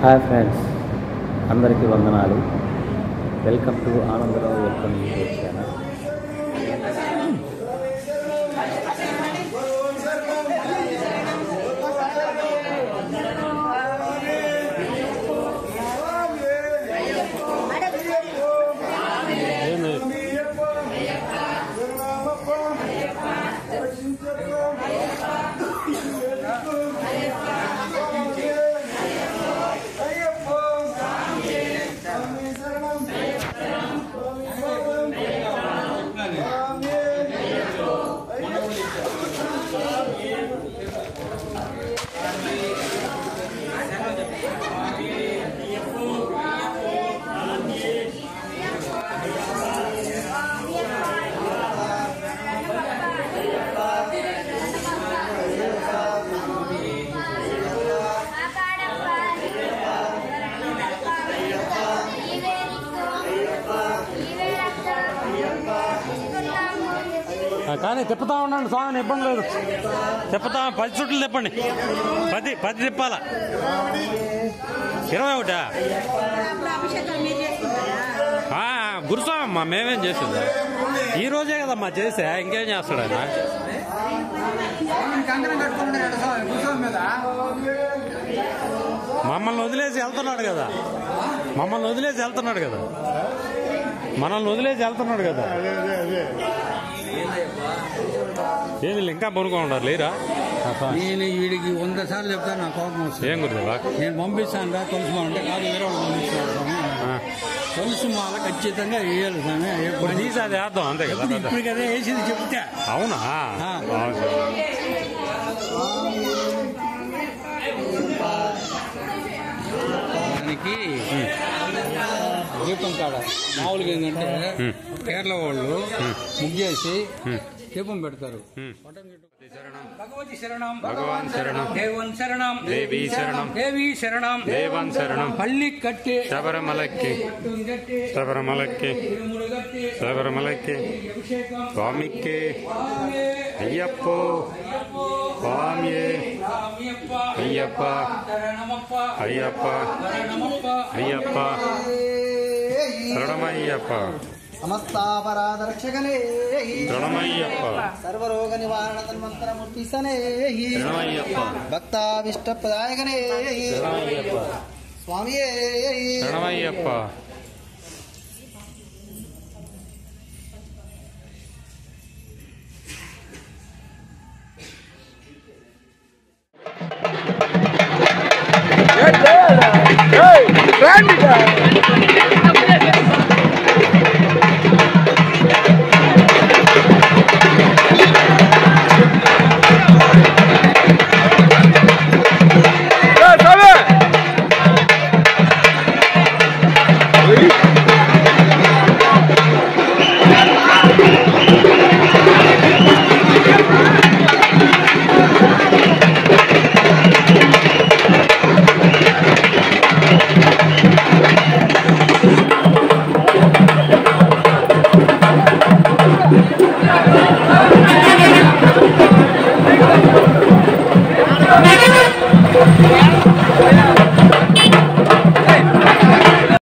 Hi friends, అందరికీ వందనాలు. Welcome to Anandarao welcome YouTube channel. కానీ తిప్పుతా ఉండండి స్వామి, ఇబ్బంది లేదు. తిప్పుతా 10 చుట్లు తిప్పండి. 10 తిప్పాల. 21 గురుస్వామమ్మా, మేమేం చేసిందా ఈ రోజే కదమ్మా చేసా, ఇంకేం చేస్తాడు ఆయన? మమ్మల్ని వదిలేసి వెళ్తున్నాడు కదా, మనల్ని వదిలేసి వెళ్తున్నాడు కదా. ఏమి ఇంకా పనుకో ఉండాలి లేరా? నేను వీడికి 100 సార్లు చెప్తాను, నా కోపం వస్తుంది. ఏం గుర్తువా? నేను పంపిస్తాను రా తులసి మాల అంటే కాదు, వేరే వాళ్ళు పంపిస్తాను. తులసి మాల ఖచ్చితంగా వేయాలి స్వామి. తీసి అది వేద్దాం అంతే కదా. ఇప్పుడు కదా వేసింది చెప్తే. అవునా? దానికి దీపం కాడ మామూలుగా ఏంటంటే కేరళ వాళ్ళు ముగ్గేసి దీపం పెడతారు. భగవతి శరణం, భగవాన్ శరణం, దేవన్ శరణం, దేవీ శరణం, దేవీ శరణం, దేవన్ శరణం, పల్లి కట్టి శబరిమలకి, శబరిమలకి, స్వామికి అయ్యప్పో, స్వామియే అయ్యప్ప, అయ్యప్ప, అయ్యప్ప, శరణమయ్యప్ప, సమస్తాపరాధరక్షకనే, శరణమయ్యప్ప, సర్వరోగ నివారణ తన్మంత్రమూర్తిసనే, శరణమయ్యప్ప, భక్తాభిష్టప్రదాయకనే, శరణమయ్యప్ప, స్వామియే శరణమయ్యప్ప. జయ